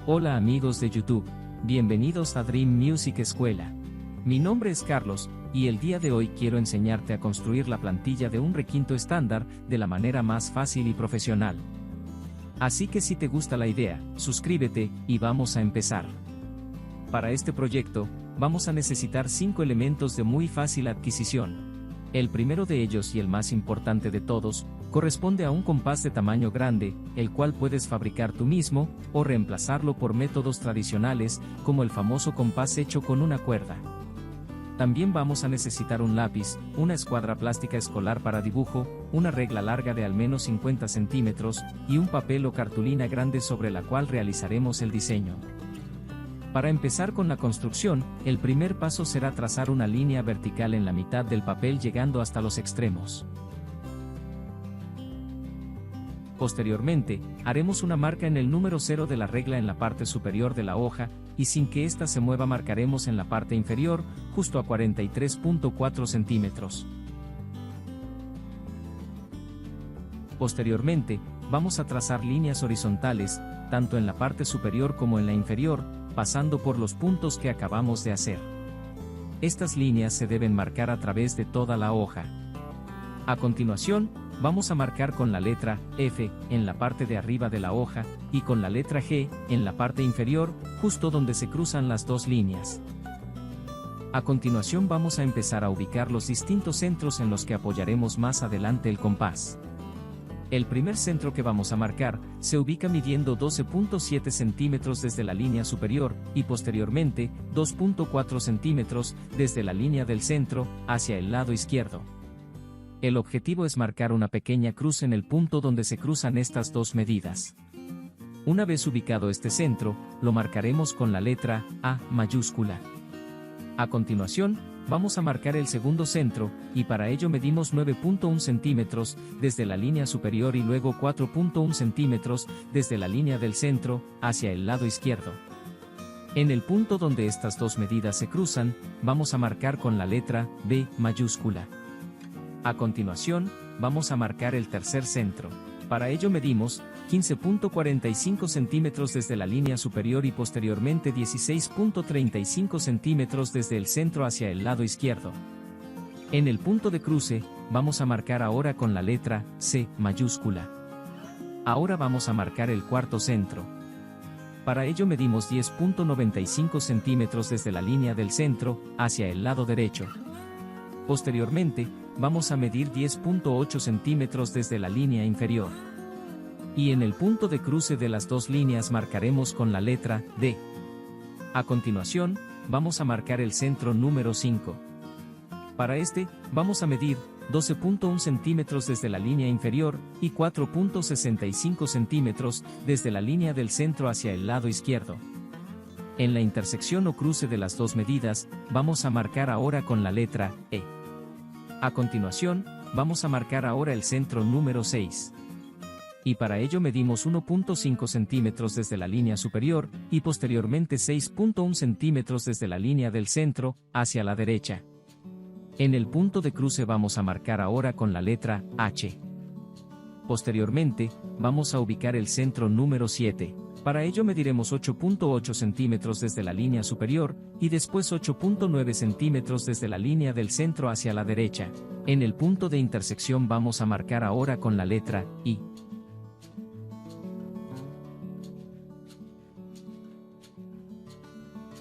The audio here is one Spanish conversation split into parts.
Hola amigos de YouTube, bienvenidos a Dream Music Escuela. Mi nombre es Carlos, y el día de hoy quiero enseñarte a construir la plantilla de un requinto estándar de la manera más fácil y profesional. Así que si te gusta la idea, suscríbete, y vamos a empezar. Para este proyecto, vamos a necesitar 5 elementos de muy fácil adquisición. El primero de ellos y el más importante de todos, corresponde a un compás de tamaño grande, el cual puedes fabricar tú mismo, o reemplazarlo por métodos tradicionales, como el famoso compás hecho con una cuerda. También vamos a necesitar un lápiz, una escuadra plástica escolar para dibujo, una regla larga de al menos 50 centímetros, y un papel o cartulina grande sobre la cual realizaremos el diseño. Para empezar con la construcción, el primer paso será trazar una línea vertical en la mitad del papel llegando hasta los extremos. Posteriormente, haremos una marca en el número 0 de la regla en la parte superior de la hoja, y sin que ésta se mueva marcaremos en la parte inferior, justo a 43.4 centímetros. Posteriormente, vamos a trazar líneas horizontales, tanto en la parte superior como en la inferior, pasando por los puntos que acabamos de hacer. Estas líneas se deben marcar a través de toda la hoja. A continuación, vamos a marcar con la letra F en la parte de arriba de la hoja, y con la letra G en la parte inferior, justo donde se cruzan las dos líneas. A continuación vamos a empezar a ubicar los distintos centros en los que apoyaremos más adelante el compás. El primer centro que vamos a marcar, se ubica midiendo 12.7 centímetros desde la línea superior, y posteriormente, 2.4 centímetros, desde la línea del centro, hacia el lado izquierdo. El objetivo es marcar una pequeña cruz en el punto donde se cruzan estas dos medidas. Una vez ubicado este centro, lo marcaremos con la letra A mayúscula. A continuación, vamos a marcar el segundo centro, y para ello medimos 9.1 centímetros desde la línea superior y luego 4.1 centímetros desde la línea del centro, hacia el lado izquierdo. En el punto donde estas dos medidas se cruzan, vamos a marcar con la letra B mayúscula. A continuación, vamos a marcar el tercer centro. Para ello medimos 15.45 centímetros desde la línea superior y posteriormente 16.35 centímetros desde el centro hacia el lado izquierdo. En el punto de cruce, vamos a marcar ahora con la letra C mayúscula. Ahora vamos a marcar el cuarto centro. Para ello medimos 10.95 centímetros desde la línea del centro, hacia el lado derecho. Posteriormente, vamos a medir 10.8 centímetros desde la línea inferior. Y en el punto de cruce de las dos líneas marcaremos con la letra D. A continuación, vamos a marcar el centro número 5. Para este, vamos a medir 12.1 centímetros desde la línea inferior, y 4.65 centímetros desde la línea del centro hacia el lado izquierdo. En la intersección o cruce de las dos medidas, vamos a marcar ahora con la letra E. A continuación, vamos a marcar ahora el centro número 6. Y para ello medimos 1.5 centímetros desde la línea superior, y posteriormente 6.1 centímetros desde la línea del centro, hacia la derecha. En el punto de cruce vamos a marcar ahora con la letra H. Posteriormente, vamos a ubicar el centro número 7. Para ello mediremos 8.8 centímetros desde la línea superior, y después 8.9 centímetros desde la línea del centro hacia la derecha. En el punto de intersección vamos a marcar ahora con la letra I.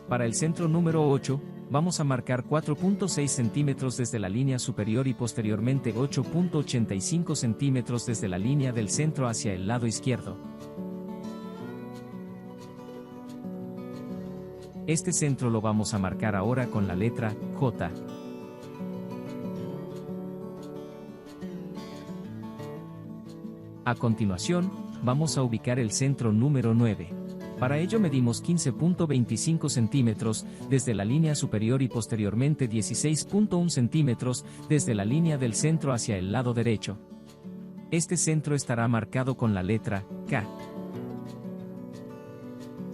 Para el centro número 8, vamos a marcar 4.6 centímetros desde la línea superior y posteriormente 8.85 centímetros desde la línea del centro hacia el lado izquierdo. Este centro lo vamos a marcar ahora con la letra J. A continuación, vamos a ubicar el centro número 9. Para ello medimos 15.25 centímetros desde la línea superior y posteriormente 16.1 centímetros desde la línea del centro hacia el lado derecho. Este centro estará marcado con la letra K.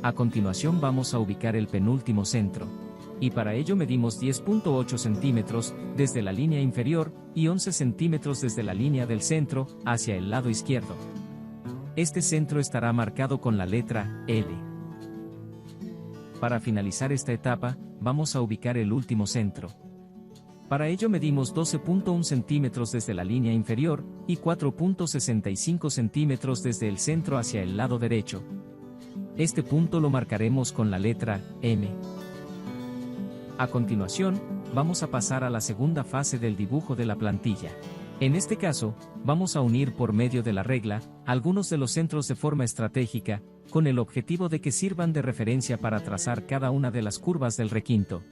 A continuación vamos a ubicar el penúltimo centro. Y para ello medimos 10.8 centímetros desde la línea inferior y 11 centímetros desde la línea del centro hacia el lado izquierdo. Este centro estará marcado con la letra L. Para finalizar esta etapa, vamos a ubicar el último centro. Para ello medimos 12.1 centímetros desde la línea inferior, y 4.65 centímetros desde el centro hacia el lado derecho. Este punto lo marcaremos con la letra M. A continuación, vamos a pasar a la segunda fase del dibujo de la plantilla. En este caso, vamos a unir por medio de la regla, algunos de los centros de forma estratégica, con el objetivo de que sirvan de referencia para trazar cada una de las curvas del requinto.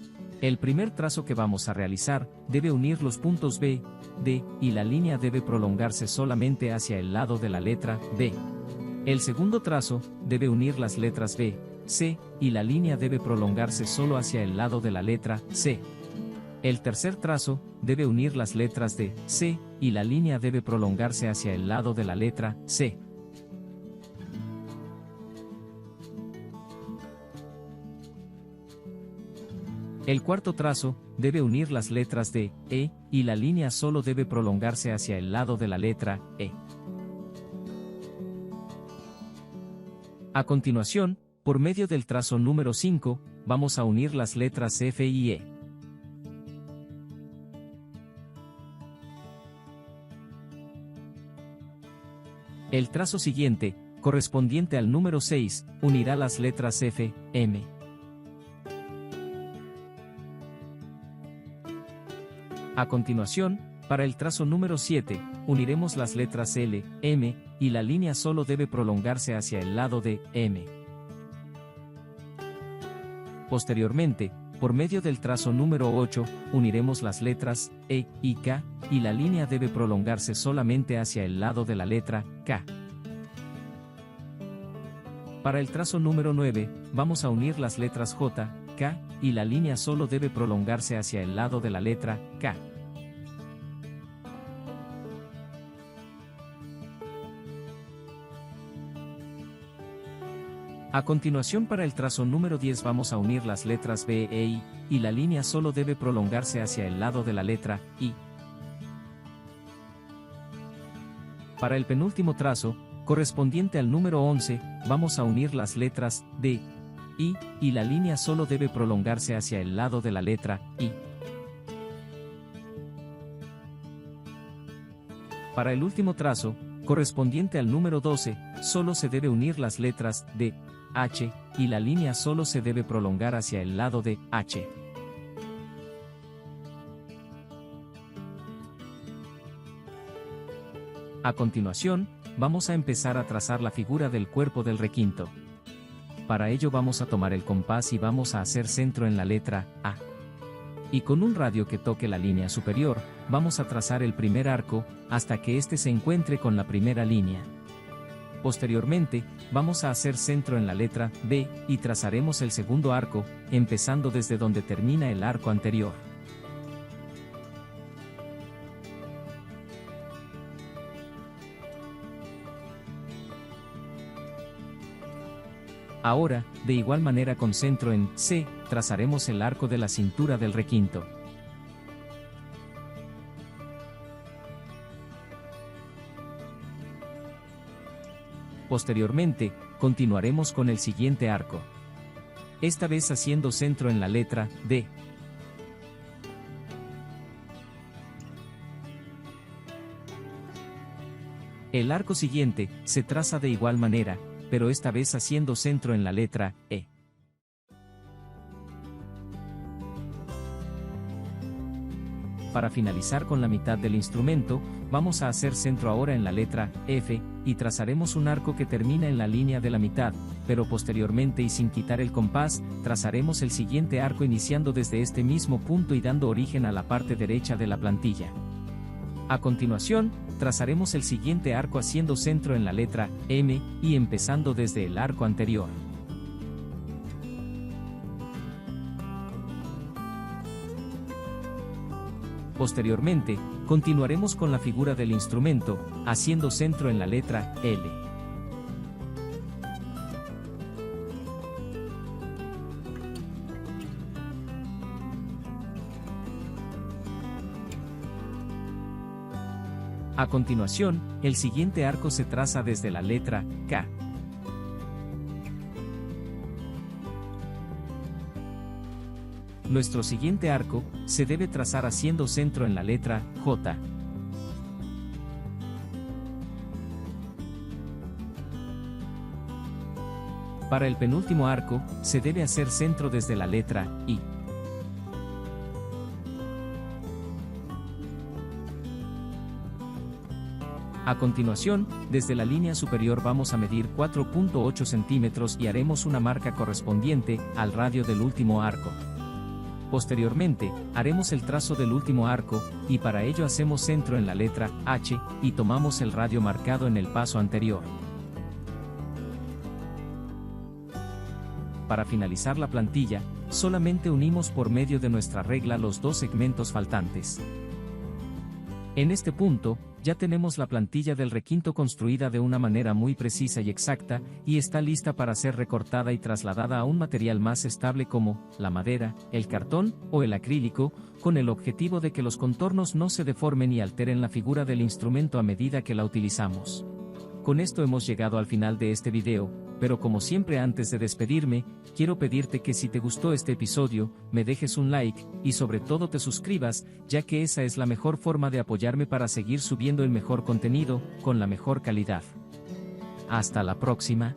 El primer trazo que vamos a realizar, debe unir los puntos B, D, y la línea debe prolongarse solamente hacia el lado de la letra B. El segundo trazo, debe unir las letras B, C, y la línea debe prolongarse solo hacia el lado de la letra C. El tercer trazo, debe unir las letras D, C, y la línea debe prolongarse hacia el lado de la letra C. El cuarto trazo, debe unir las letras D, E, y la línea solo debe prolongarse hacia el lado de la letra E. A continuación, por medio del trazo número 5, vamos a unir las letras F y E. El trazo siguiente, correspondiente al número 6, unirá las letras F, M. A continuación, para el trazo número 7, uniremos las letras L, M, y la línea solo debe prolongarse hacia el lado de M. Posteriormente, por medio del trazo número 8, uniremos las letras E y K, y la línea debe prolongarse solamente hacia el lado de la letra K. Para el trazo número 9, vamos a unir las letras J, K, y la línea solo debe prolongarse hacia el lado de la letra K. A continuación, para el trazo número 10 vamos a unir las letras B e I, y la línea solo debe prolongarse hacia el lado de la letra I. Para el penúltimo trazo, correspondiente al número 11, vamos a unir las letras D, I, y la línea solo debe prolongarse hacia el lado de la letra I. Para el último trazo, correspondiente al número 12, solo se debe unir las letras D, H, y la línea solo se debe prolongar hacia el lado de H. A continuación, vamos a empezar a trazar la figura del cuerpo del requinto. Para ello vamos a tomar el compás y vamos a hacer centro en la letra A. Y con un radio que toque la línea superior, vamos a trazar el primer arco, hasta que éste se encuentre con la primera línea. Posteriormente, vamos a hacer centro en la letra B, y trazaremos el segundo arco, empezando desde donde termina el arco anterior. Ahora, de igual manera con centro en C, trazaremos el arco de la cintura del requinto. Posteriormente, continuaremos con el siguiente arco. Esta vez haciendo centro en la letra D. El arco siguiente, se traza de igual manera, pero esta vez haciendo centro en la letra E. Para finalizar con la mitad del instrumento, vamos a hacer centro ahora en la letra F, y trazaremos un arco que termina en la línea de la mitad, pero posteriormente y sin quitar el compás, trazaremos el siguiente arco iniciando desde este mismo punto y dando origen a la parte derecha de la plantilla. A continuación, trazaremos el siguiente arco haciendo centro en la letra M, y empezando desde el arco anterior. Posteriormente, continuaremos con la figura del instrumento, haciendo centro en la letra L. A continuación, el siguiente arco se traza desde la letra K. Nuestro siguiente arco se debe trazar haciendo centro en la letra J. Para el penúltimo arco, se debe hacer centro desde la letra I. A continuación, desde la línea superior vamos a medir 4.8 centímetros y haremos una marca correspondiente al radio del último arco. Posteriormente, haremos el trazo del último arco, y para ello hacemos centro en la letra H, y tomamos el radio marcado en el paso anterior. Para finalizar la plantilla, solamente unimos por medio de nuestra regla los dos segmentos faltantes. En este punto, ya tenemos la plantilla del requinto construida de una manera muy precisa y exacta, y está lista para ser recortada y trasladada a un material más estable como la madera, el cartón o el acrílico, con el objetivo de que los contornos no se deformen y alteren la figura del instrumento a medida que la utilizamos. Con esto hemos llegado al final de este video, pero como siempre antes de despedirme, quiero pedirte que si te gustó este episodio, me dejes un like, y sobre todo te suscribas, ya que esa es la mejor forma de apoyarme para seguir subiendo el mejor contenido, con la mejor calidad. Hasta la próxima.